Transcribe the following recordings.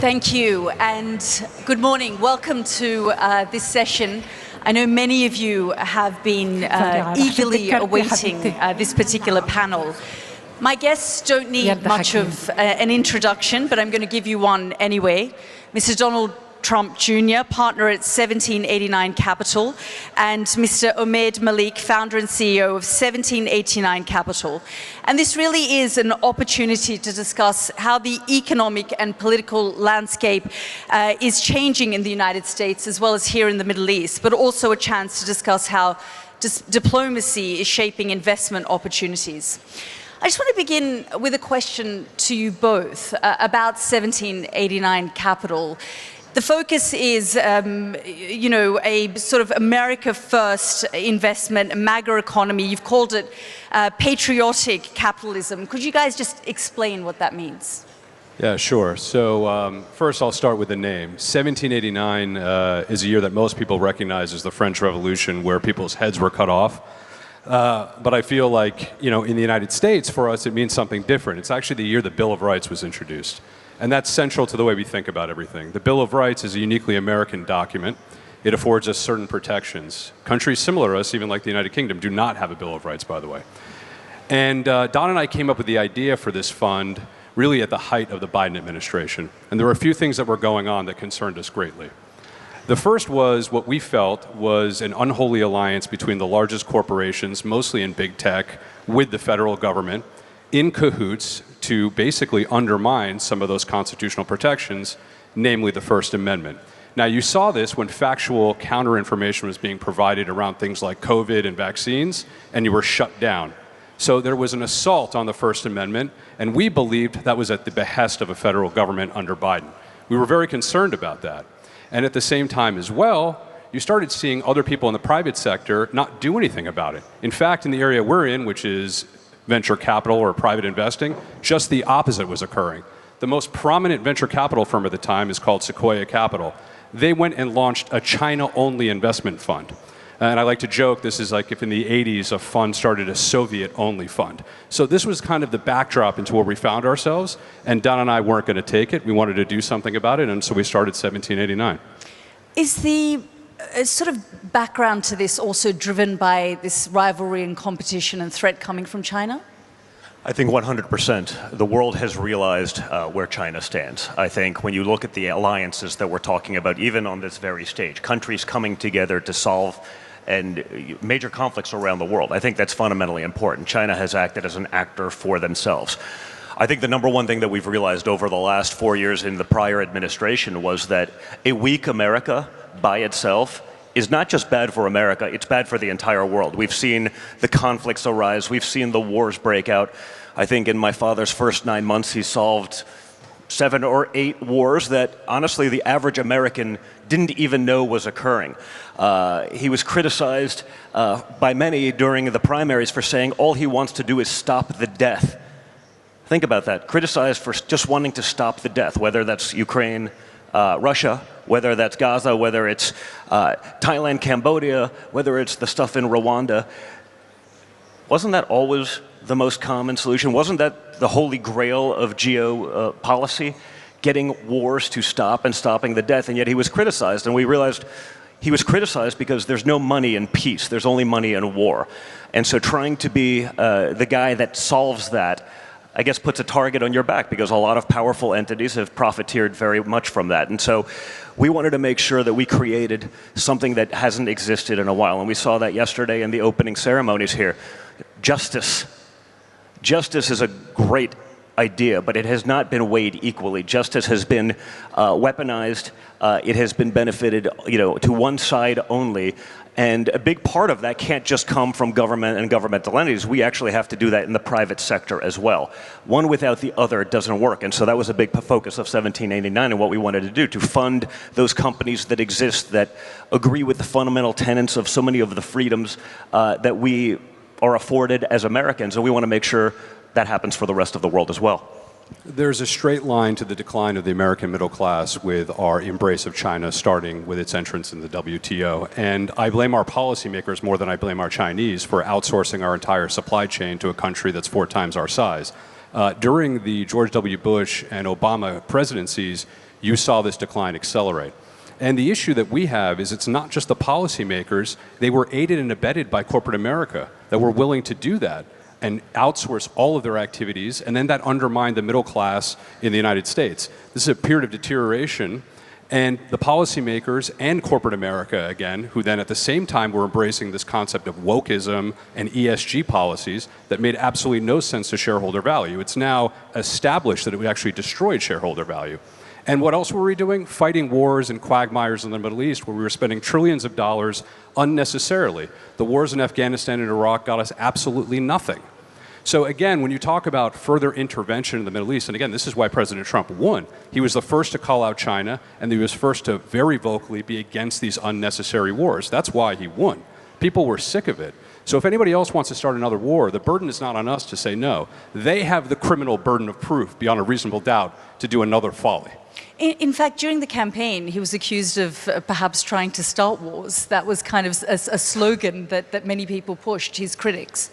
Thank you, and good morning. Welcome to this session. I know many of you have been eagerly awaiting this particular panel. My guests don't need much of an introduction, but I'm going to give you one anyway. Mr. Donald Trump Jr., partner at 1789 Capital, and Mr. Omed Malik, founder and CEO of 1789 Capital. And this really is an opportunity to discuss how the economic and political landscape is changing in the United States as well as here in the Middle East, but also a chance to discuss how diplomacy is shaping investment opportunities. I just want to begin with a question to you both about 1789 Capital. The focus is, a sort of America First investment, a MAGA economy. You've called it patriotic capitalism. Could you guys just explain what that means? Yeah, sure. So first I'll start with the name. 1789 is a year that most people recognize as the French Revolution, where people's heads were cut off. But I feel like, in the United States, for us, it means something different. It's actually the year the Bill of Rights was introduced. And that's central to the way we think about everything. The Bill of Rights is a uniquely American document. It affords us certain protections. Countries similar to us, even like the United Kingdom, do not have a Bill of Rights, by the way. And Don and I came up with the idea for this fund really at the height of the Biden administration. And there were a few things that were going on that concerned us greatly. The first was what we felt was an unholy alliance between the largest corporations, mostly in big tech, with the federal government, in cahoots to basically undermine some of those constitutional protections, namely the First Amendment. Now, you saw this when factual counter-information was being provided around things like COVID and vaccines, and you were shut down. So there was an assault on the First Amendment, and we believed that was at the behest of a federal government under Biden. We were very concerned about that. And at the same time as well, you started seeing other people in the private sector not do anything about it. In fact, in the area we're in, which is venture capital or private investing, just the opposite was occurring. The most prominent venture capital firm at the time is called Sequoia Capital. They went and launched a China-only investment fund. And I like to joke, this is like if in the 80s a fund started a Soviet-only fund. So this was kind of the backdrop into where we found ourselves, and Don and I weren't going to take it. We wanted to do something about it, and so we started 1789. Is the sort of background to this also driven by this rivalry and competition and threat coming from China? I think 100%. The world has realized where China stands. I think when you look at the alliances that we're talking about, even on this very stage, countries coming together to solve major conflicts around the world, I think that's fundamentally important. China has acted as an actor for themselves. I think the number one thing that we've realized over the last 4 years in the prior administration was that a weak America by itself is not just bad for America, it's bad for the entire world. We've seen the conflicts arise, we've seen the wars break out. I think in my father's first 9 months, he solved 7 or 8 wars that, honestly, the average American didn't even know was occurring. He was criticized by many during the primaries for saying all he wants to do is stop the death. Think about that, criticized for just wanting to stop the death, whether that's Ukraine, Russia, whether that's Gaza, whether it's Thailand, Cambodia, whether it's the stuff in Rwanda. Wasn't that always the most common solution? Wasn't that the holy grail of geopolicy? Getting wars to stop and stopping the death, and yet he was criticized, and we realized he was criticized because there's no money in peace, there's only money in war. And so trying to be the guy that solves that, I guess, puts a target on your back, because a lot of powerful entities have profiteered very much from that. And so we wanted to make sure that we created something that hasn't existed in a while. And we saw that yesterday in the opening ceremonies here. Justice. Justice is a great idea, but it has not been weighed equally. Justice has been weaponized. It has been benefited, to one side only. And a big part of that can't just come from government and governmental entities. We actually have to do that in the private sector as well. One without the other doesn't work. And so that was a big focus of 1789 and what we wanted to do, to fund those companies that exist that agree with the fundamental tenets of so many of the freedoms that we are afforded as Americans. And we want to make sure that happens for the rest of the world as well. There's a straight line to the decline of the American middle class with our embrace of China, starting with its entrance in the WTO. And I blame our policymakers more than I blame our Chinese for outsourcing our entire supply chain to a country that's 4 times our size. During the George W. Bush and Obama presidencies, you saw this decline accelerate. And the issue that we have is it's not just the policymakers, they were aided and abetted by corporate America that were willing to do that and outsource all of their activities, and then that undermined the middle class in the United States. This is a period of deterioration, and the policymakers and corporate America, again, who then at the same time were embracing this concept of wokeism and ESG policies that made absolutely no sense to shareholder value. It's now established that it actually destroyed shareholder value. And what else were we doing? Fighting wars and quagmires in the Middle East where we were spending trillions of dollars unnecessarily. The wars in Afghanistan and Iraq got us absolutely nothing. So again, when you talk about further intervention in the Middle East, and again, this is why President Trump won. He was the first to call out China, and he was first to very vocally be against these unnecessary wars. That's why he won. People were sick of it. So if anybody else wants to start another war, the burden is not on us to say no. They have the criminal burden of proof beyond a reasonable doubt to do another folly. In fact, during the campaign, he was accused of perhaps trying to start wars. That was kind of a slogan that many people pushed, his critics.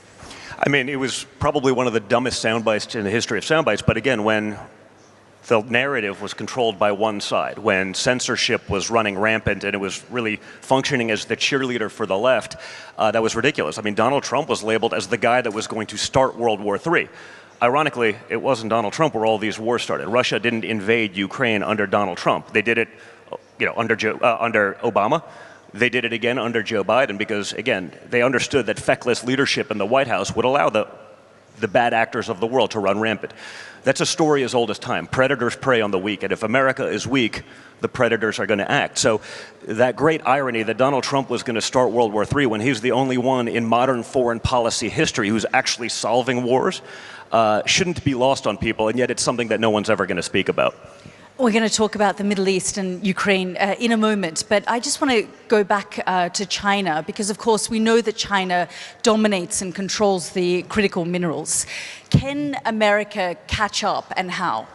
I mean, it was probably one of the dumbest soundbites in the history of soundbites, but again, when the narrative was controlled by one side, when censorship was running rampant and it was really functioning as the cheerleader for the left, that was ridiculous. I mean, Donald Trump was labeled as the guy that was going to start World War III. Ironically, it wasn't Donald Trump where all these wars started. Russia didn't invade Ukraine under Donald Trump. They did it, under Obama. They did it again under Joe Biden because, again, they understood that feckless leadership in the White House would allow the bad actors of the world to run rampant. That's a story as old as time. Predators prey on the weak, and if America is weak, the predators are going to act. So that great irony that Donald Trump was going to start World War III when he's the only one in modern foreign policy history who's actually solving wars shouldn't be lost on people, and yet it's something that no one's ever going to speak about. We're going to talk about the Middle East and Ukraine in a moment, but I just want to go back to China because, of course, we know that China dominates and controls the critical minerals. Can America catch up, and how?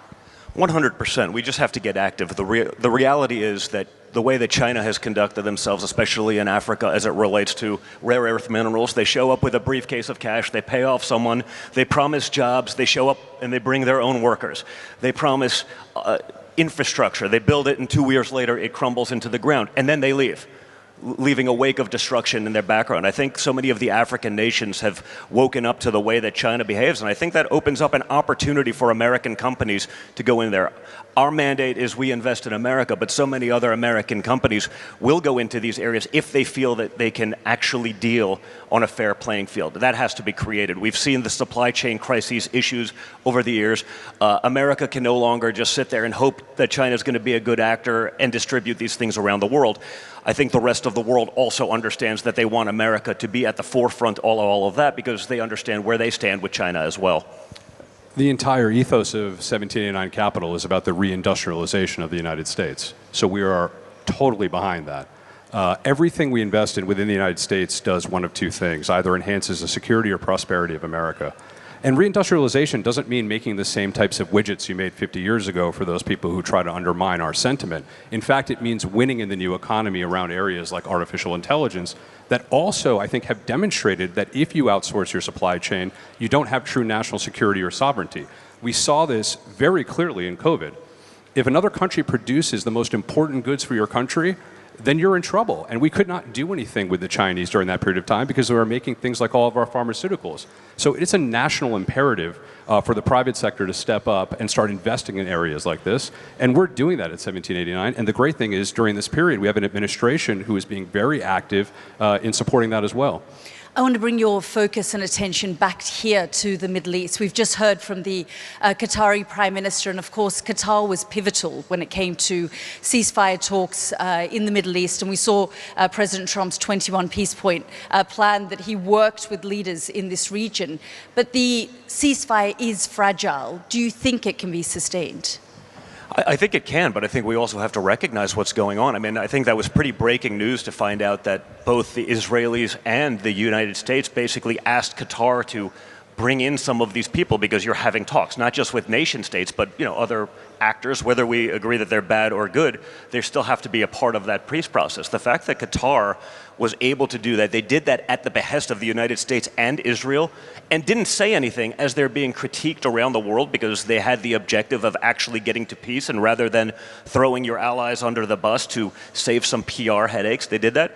100%. We just have to get active. The reality is that the way that China has conducted themselves, especially in Africa as it relates to rare earth minerals, they show up with a briefcase of cash, they pay off someone, they promise jobs, they show up and they bring their own workers. They promise infrastructure, they build it, and 2 years later it crumbles into the ground, and then they leave, leaving a wake of destruction in their background. I think so many of the African nations have woken up to the way that China behaves, and I think that opens up an opportunity for American companies to go in there. Our mandate is we invest in America, but so many other American companies will go into these areas if they feel that they can actually deal on a fair playing field. That has to be created. We've seen the supply chain crises issues over the years. America can no longer just sit there and hope that China is going to be a good actor and distribute these things around the world. I think the rest of the world also understands that they want America to be at the forefront of all of that because they understand where they stand with China as well. The entire ethos of 1789 Capital is about the re-industrialization of the United States. So we are totally behind that. Everything we invest in within the United States does one of two things, either enhances the security or prosperity of America. And reindustrialization doesn't mean making the same types of widgets you made 50 years ago for those people who try to undermine our sentiment. In fact, it means winning in the new economy around areas like artificial intelligence that also, I think, have demonstrated that if you outsource your supply chain, you don't have true national security or sovereignty. We saw this very clearly in COVID. If another country produces the most important goods for your country, then you're in trouble. And we could not do anything with the Chinese during that period of time because they were making things like all of our pharmaceuticals. So it's a national imperative for the private sector to step up and start investing in areas like this. And we're doing that at 1789. And the great thing is during this period, we have an administration who is being very active in supporting that as well. I want to bring your focus and attention back here to the Middle East. We've just heard from the Qatari Prime Minister, and of course Qatar was pivotal when it came to ceasefire talks in the Middle East, and we saw President Trump's 21 peace point plan that he worked with leaders in this region. But the ceasefire is fragile. Do you think it can be sustained? I think it can, but I think we also have to recognize what's going on. I mean, I think that was pretty breaking news to find out that both the Israelis and the United States basically asked Qatar to bring in some of these people because you're having talks, not just with nation states, but other actors, whether we agree that they're bad or good, they still have to be a part of that peace process. The fact that Qatar was able to do that, they did that at the behest of the United States and Israel, and didn't say anything as they're being critiqued around the world because they had the objective of actually getting to peace, and rather than throwing your allies under the bus to save some PR headaches, they did that.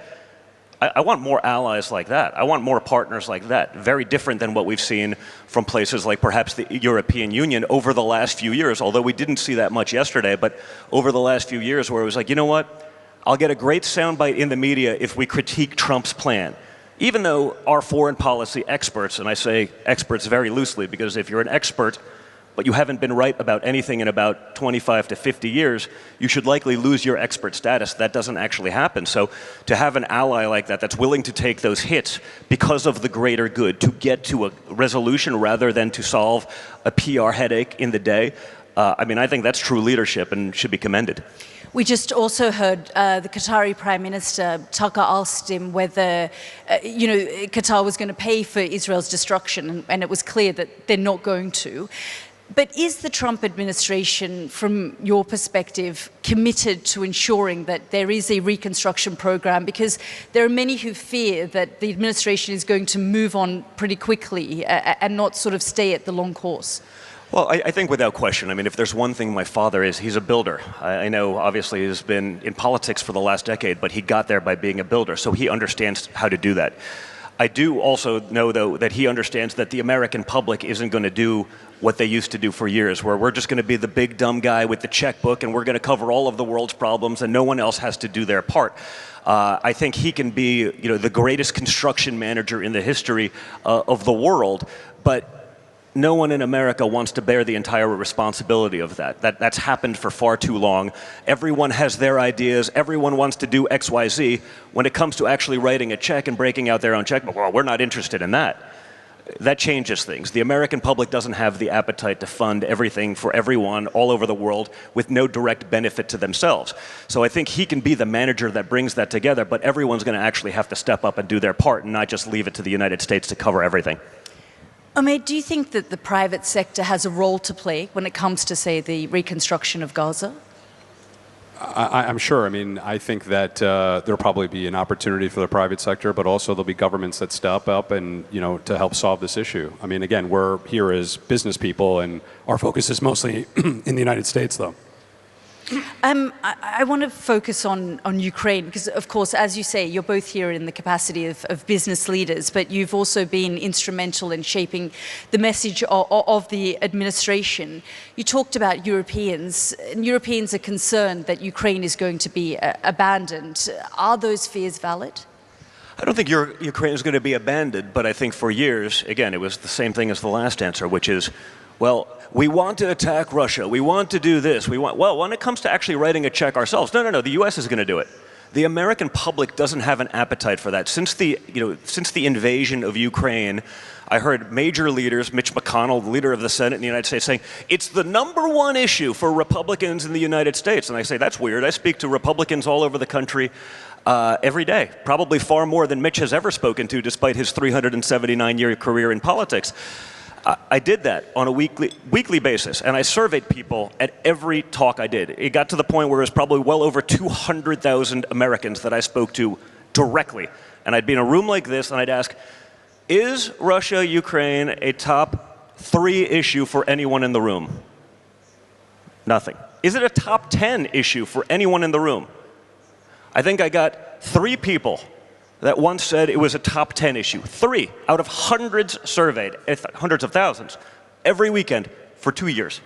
I want more allies like that. I want more partners like that. Very different than what we've seen from places like perhaps the European Union over the last few years, although we didn't see that much yesterday, but over the last few years where it was like, you know what, I'll get a great soundbite in the media if we critique Trump's plan. Even though our foreign policy experts, and I say experts very loosely because if you're an expert, but you haven't been right about anything in about 25 to 50 years, you should likely lose your expert status. That doesn't actually happen. So to have an ally like that that's willing to take those hits because of the greater good, to get to a resolution rather than to solve a PR headache in the day, I think that's true leadership and should be commended. We just also heard the Qatari Prime Minister, Tucker, asked him whether, Qatar was going to pay for Israel's destruction, and it was clear that they're not going to. But is the Trump administration, from your perspective, committed to ensuring that there is a reconstruction program? Because there are many who fear that the administration is going to move on pretty quickly and not sort of stay at the long course. Well, I think without question. I mean, if there's one thing my father is, he's a builder. I know, obviously, he's been in politics for the last decade, but he got there by being a builder, so he understands how to do that. I do also know, though, that he understands that the American public isn't going to do what they used to do for years, where we're just going to be the big dumb guy with the checkbook and we're going to cover all of the world's problems and no one else has to do their part. I think he can be, the greatest construction manager in the history of the world, but no one in America wants to bear the entire responsibility of that. That's happened for far too long. Everyone has their ideas. Everyone wants to do X, Y, Z. When it comes to actually writing a check and breaking out their own checkbook, well, we're not interested in that. That changes things. The American public doesn't have the appetite to fund everything for everyone all over the world with no direct benefit to themselves. So I think he can be the manager that brings that together, but everyone's going to actually have to step up and do their part and not just leave it to the United States to cover everything. Omer, do you think that the private sector has a role to play when it comes to, say, the reconstruction of Gaza? I'm sure. I mean, I think that there'll probably be an opportunity for the private sector, but also there'll be governments that step up and, to help solve this issue. I mean, again, we're here as business people, and our focus is mostly in the United States, though. I want to focus on Ukraine because, of course, as you say, you're both here in the capacity of business leaders, but you've also been instrumental in shaping the message of the administration. You talked about Europeans, and Europeans are concerned that Ukraine is going to be abandoned. Are those fears valid? I don't think Ukraine is going to be abandoned, but I think for years, again, it was the same thing as the last answer, which is, well, we want to attack Russia. We want to do this. Well, when it comes to actually writing a check ourselves, no, the U.S. is going to do it. The American public doesn't have an appetite for that. Since the invasion of Ukraine, I heard major leaders, Mitch McConnell, the leader of the Senate in the United States, saying, it's the #1 issue for Republicans in the United States. And I say, that's weird. I speak to Republicans all over the country every day, probably far more than Mitch has ever spoken to, despite his 379-year career in politics. I did that on a weekly basis, and I surveyed people at every talk I did. It got to the point where it was probably well over 200,000 Americans that I spoke to directly. And I'd be in a room like this, and I'd ask, is Russia-Ukraine a top 3 issue for anyone in the room? Nothing. Is it a top 10 issue for anyone in the room? I think I got 3 people that once said it was a top 10 issue. 3 out of hundreds surveyed, hundreds of thousands, every weekend for 2 years,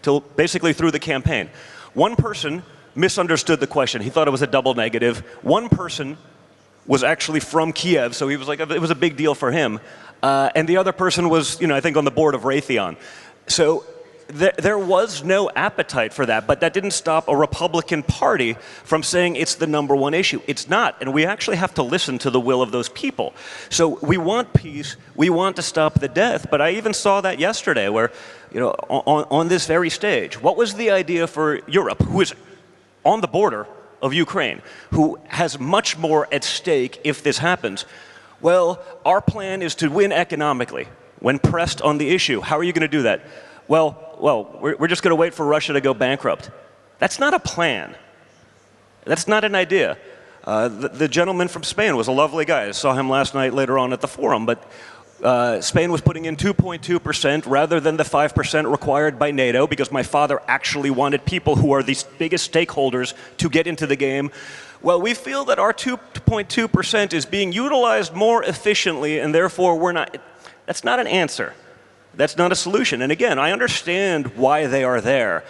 till basically through the campaign. One person misunderstood the question. He thought it was a double negative. One person was actually from Kiev, so he was like, it was a big deal for him. And the other person was, I think on the board of Raytheon. So there was no appetite for that, but that didn't stop a Republican Party from saying it's the #1 issue. It's not, and we actually have to listen to the will of those people. So we want peace, we want to stop the death, but I even saw that yesterday where, on this very stage, what was the idea for Europe, who is on the border of Ukraine, who has much more at stake if this happens? Well, our plan is to win economically. when pressed on the issue. How are you going to do that? Well, we're just going to wait for Russia to go bankrupt. That's not a plan. That's not an idea. The gentleman from Spain was a lovely guy. I saw him last night later on at the forum, but Spain was putting in 2.2% rather than the 5% required by NATO, because my father actually wanted people who are the biggest stakeholders to get into the game. Well, we feel that our 2.2% is being utilized more efficiently, and therefore we're not. That's not an answer. That's not a solution. And again, I understand why they are there,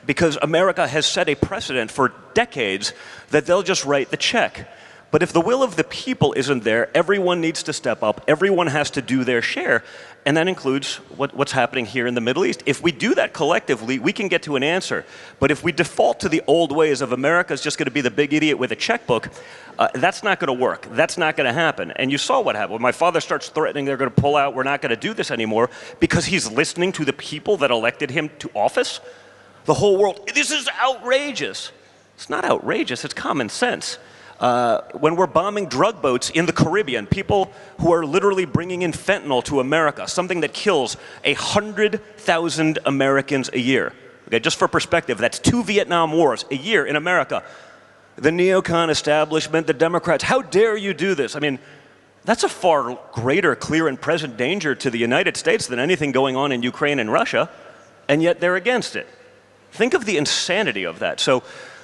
because America has set a precedent for decades that they'll just write the check. But if the will of the people isn't there, everyone needs to step up. Everyone has to do their share. And that includes what's happening here in the Middle East. If we do that collectively, we can get to an answer. But if we default to the old ways of America's just going to be the big idiot with a checkbook, that's not going to work. That's not going to happen. And you saw what happened. When my father starts threatening they're going to pull out, we're not going to do this anymore, because he's listening to the people that elected him to office, the whole world, this is outrageous. It's not outrageous, it's common sense. When we're bombing drug boats in the Caribbean, people who are literally bringing in fentanyl to America, something that kills 100,000 Americans a year. Okay, just for perspective, that's 2 Vietnam Wars a year in America. The neocon establishment, the Democrats, how dare you do this? I mean, that's a far greater, clear and present danger to the United States than anything going on in Ukraine and Russia, and yet they're against it. Think of the insanity of that. So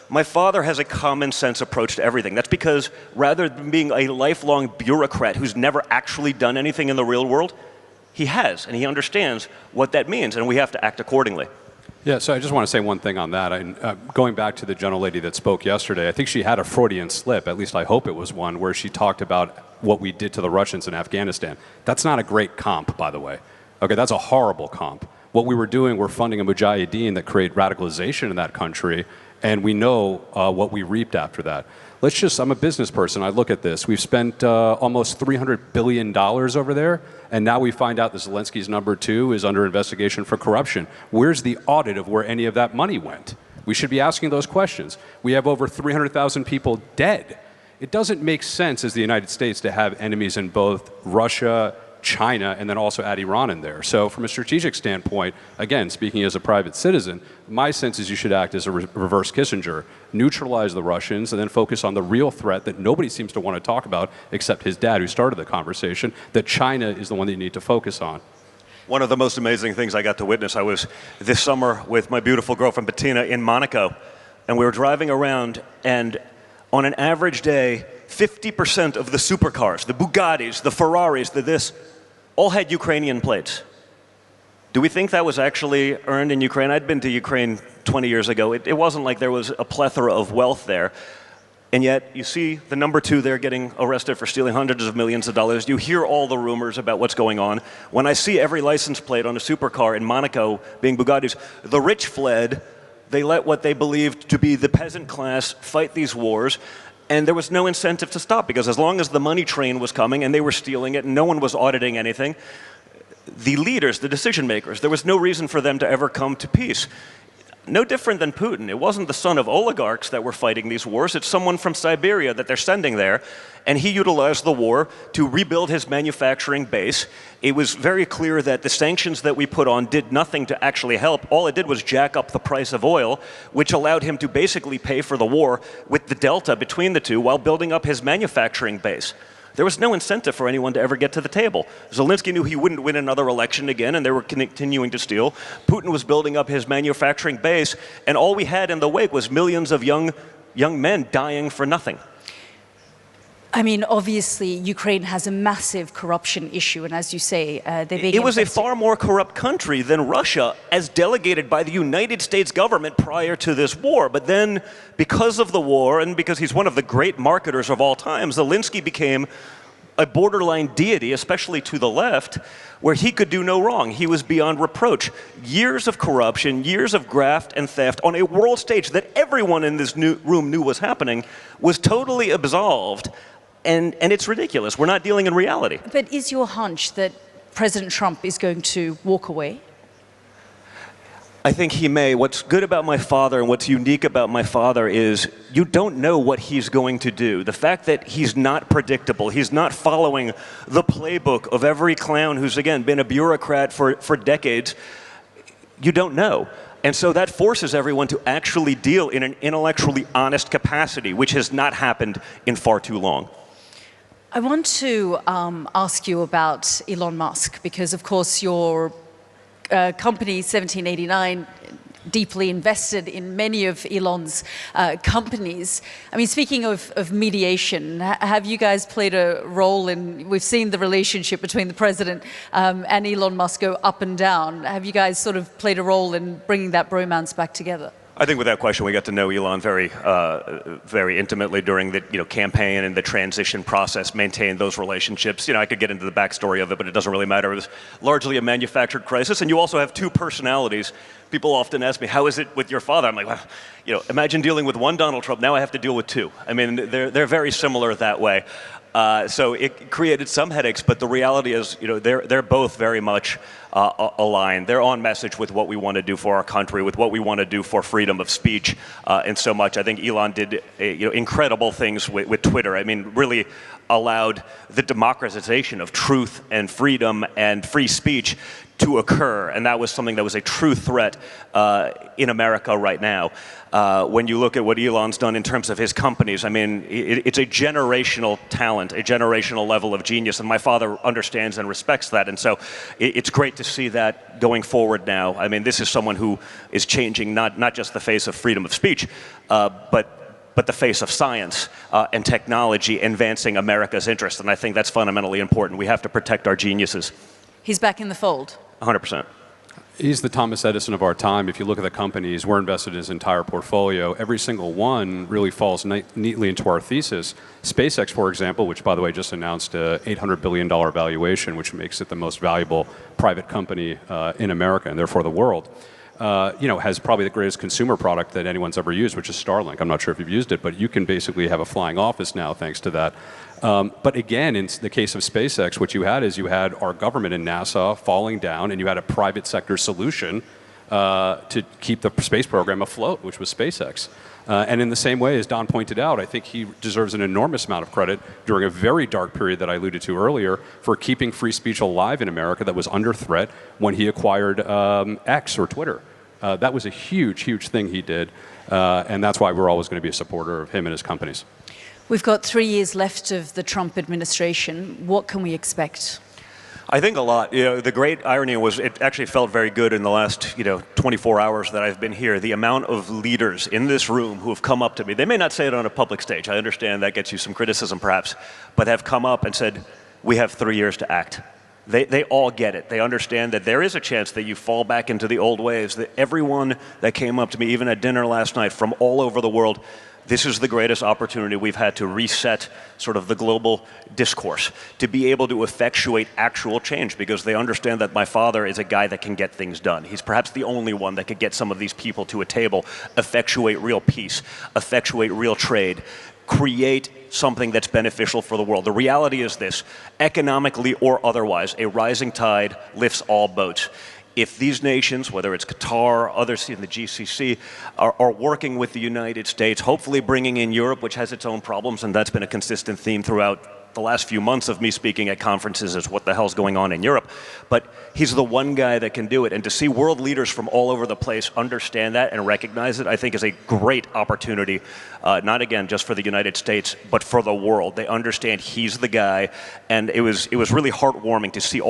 my father has a common sense approach to everything. That's because rather than being a lifelong bureaucrat who's never actually done anything in the real world, he has, and he understands what that means, and we have to act accordingly. Yeah, so I just want to say one thing on that. Going back to the gentlelady that spoke yesterday, I think she had a Freudian slip, at least I hope it was one, where she talked about what we did to the Russians in Afghanistan. That's not a great comp, by the way. Okay, that's a horrible comp. What we were doing, we're funding a mujahideen that create radicalization in that country, and we know what we reaped after that. I'm a business person, I look at this. We've spent almost $300 billion over there, and now we find out that Zelensky's number 2 is under investigation for corruption. Where's the audit of where any of that money went? We should be asking those questions. We have over 300,000 people dead. It doesn't make sense as the United States to have enemies in both Russia, China, and then also add Iran in there. So from a strategic standpoint, again, speaking as a private citizen, my sense is you should act as a reverse Kissinger, neutralize the Russians, and then focus on the real threat that nobody seems to want to talk about except his dad, who started the conversation, that China is the one that you need to focus on. One of the most amazing things I got to witness, I was this summer with my beautiful girlfriend Bettina in Monaco, and we were driving around, and on an average day, 50% of the supercars, the Bugattis, the Ferraris, the this, all had Ukrainian plates. Do we think that was actually earned in Ukraine? I'd been to Ukraine 20 years ago. It wasn't like there was a plethora of wealth there. And yet, you see the number 2 there getting arrested for stealing hundreds of millions of dollars. You hear all the rumors about what's going on. When I see every license plate on a supercar in Monaco being Bugattis, the rich fled. They let what they believed to be the peasant class fight these wars. And there was no incentive to stop, because as long as the money train was coming and they were stealing it and no one was auditing anything, the leaders, the decision makers, there was no reason for them to ever come to peace. No different than Putin. It wasn't the son of oligarchs that were fighting these wars. It's someone from Siberia that they're sending there. And he utilized the war to rebuild his manufacturing base. It was very clear that the sanctions that we put on did nothing to actually help. All it did was jack up the price of oil, which allowed him to basically pay for the war with the delta between the two while building up his manufacturing base. There was no incentive for anyone to ever get to the table. Zelensky knew he wouldn't win another election again, and they were continuing to steal. Putin was building up his manufacturing base, and all we had in the wake was millions of young men dying for nothing. I mean, obviously, Ukraine has a massive corruption issue, and as you say, it was a far more corrupt country than Russia, as delegated by the United States government prior to this war. But then, because of the war, and because he's one of the great marketers of all time, Zelensky became a borderline deity, especially to the left, where he could do no wrong. He was beyond reproach. Years of corruption, years of graft and theft on a world stage that everyone in this room knew was happening, was totally absolved. And it's ridiculous. We're not dealing in reality. But is your hunch that President Trump is going to walk away? I think he may. What's good about my father and what's unique about my father is you don't know what he's going to do. The fact that he's not predictable, he's not following the playbook of every clown who's, again, been a bureaucrat for decades, you don't know. And so that forces everyone to actually deal in an intellectually honest capacity, which has not happened in far too long. I want to ask you about Elon Musk, because, of course, your company, 1789, deeply invested in many of Elon's companies. I mean, speaking of mediation, have you guys played a role in, we've seen the relationship between the president and Elon Musk go up and down. Have you guys sort of played a role in bringing that bromance back together? I think without question we got to know Elon very intimately during the campaign and the transition process, maintained those relationships. I could get into the backstory of it, but it doesn't really matter. It was largely a manufactured crisis, and you also have two personalities. People often ask me, how is it with your father? I'm like, well, imagine dealing with one Donald Trump, now I have to deal with two. I mean, they're very similar that way. So it created some headaches, but the reality is, they're both very much aligned. They're on message with what we want to do for our country, with what we want to do for freedom of speech, and so much. I think Elon did incredible things with Twitter. I mean, really allowed the democratization of truth and freedom and free speech to occur, and that was something that was a true threat in America right now. When you look at what Elon's done in terms of his companies, I mean, it's a generational talent, a generational level of genius, and my father understands and respects that, and so it's great to see that going forward now. I mean, this is someone who is changing not just the face of freedom of speech, but the face of science and technology, advancing America's interest, and I think that's fundamentally important. We have to protect our geniuses. He's back in the fold. 100%. He's the Thomas Edison of our time. If you look at the companies, we're invested in his entire portfolio. Every single one really falls neatly into our thesis. SpaceX, for example, which, by the way, just announced an $800 billion valuation, which makes it the most valuable private company in America and therefore the world, has probably the greatest consumer product that anyone's ever used, which is Starlink. I'm not sure if you've used it, but you can basically have a flying office now thanks to that. But again, in the case of SpaceX, what you had is you had our government and NASA falling down, and you had a private sector solution to keep the space program afloat, which was SpaceX. And in the same way, as Don pointed out, I think he deserves an enormous amount of credit during a very dark period that I alluded to earlier for keeping free speech alive in America that was under threat when he acquired X or Twitter. That was a huge, huge thing he did, and that's why we're always going to be a supporter of him and his companies. We've got 3 years left of the Trump administration. What can we expect? I think a lot. The great irony was it actually felt very good in the last 24 hours that I've been here. The amount of leaders in this room who have come up to me, they may not say it on a public stage, I understand that gets you some criticism perhaps, but have come up and said, we have 3 years to act. They all get it. They understand that there is a chance that you fall back into the old ways, that everyone that came up to me, even at dinner last night, from all over the world, this is the greatest opportunity we've had to reset sort of the global discourse, to be able to effectuate actual change, because they understand that my father is a guy that can get things done. He's perhaps the only one that could get some of these people to a table, effectuate real peace, effectuate real trade, create something that's beneficial for the world. The reality is this: economically or otherwise, a rising tide lifts all boats. If these nations, whether it's Qatar, others in the GCC, are working with the United States, hopefully bringing in Europe, which has its own problems, and that's been a consistent theme throughout the last few months of me speaking at conferences, is what the hell's going on in Europe. But he's the one guy that can do it, and to see world leaders from all over the place understand that and recognize it, I think is a great opportunity, not again just for the United States, but for the world. They understand he's the guy, and it was really heartwarming to see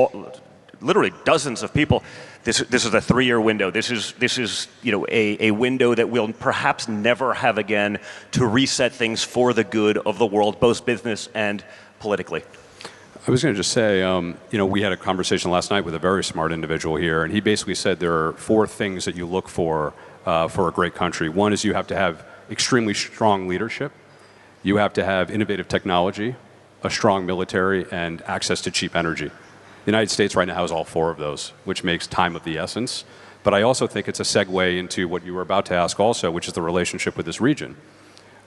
literally dozens of people. This is a 3-year window. This is a window that we'll perhaps never have again to reset things for the good of the world, both business and politically. I was going to just say, we had a conversation last night with a very smart individual here, and he basically said there are 4 things that you look for a great country. One is you have to have extremely strong leadership. You have to have innovative technology, a strong military, and access to cheap energy. The United States right now has all 4 of those, which makes time of the essence. But I also think it's a segue into what you were about to ask also, which is the relationship with this region.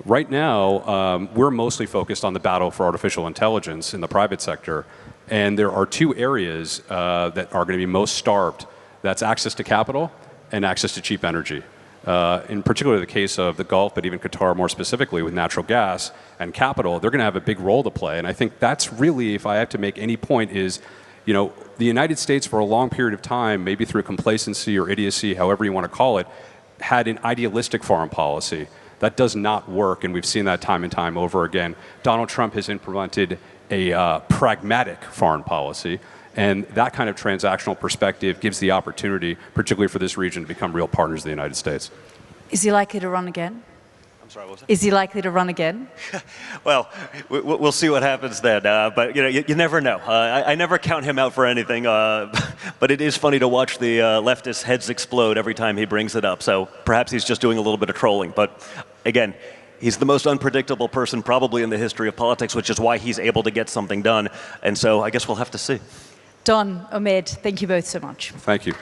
Right now, we're mostly focused on the battle for artificial intelligence in the private sector, and there are 2 areas that are going to be most starved. That's access to capital and access to cheap energy. In particular the case of the Gulf, but even Qatar more specifically with natural gas and capital, they're going to have a big role to play. And I think that's really, if I have to make any point, is, you know, the United States for a long period of time, maybe through complacency or idiocy, however you want to call it, had an idealistic foreign policy. That does not work, and we've seen that time and time over again. Donald Trump has implemented a pragmatic foreign policy, and that kind of transactional perspective gives the opportunity, particularly for this region, to become real partners of the United States. Is he likely to run again? I'm sorry, what was that? Is he likely to run again? Well, we'll see what happens then. But you know, you never know. I never count him out for anything. But it is funny to watch the leftist heads explode every time he brings it up. So perhaps he's just doing a little bit of trolling. But again, he's the most unpredictable person probably in the history of politics, which is why he's able to get something done. And so I guess we'll have to see. Don, Omid, thank you both so much. Thank you.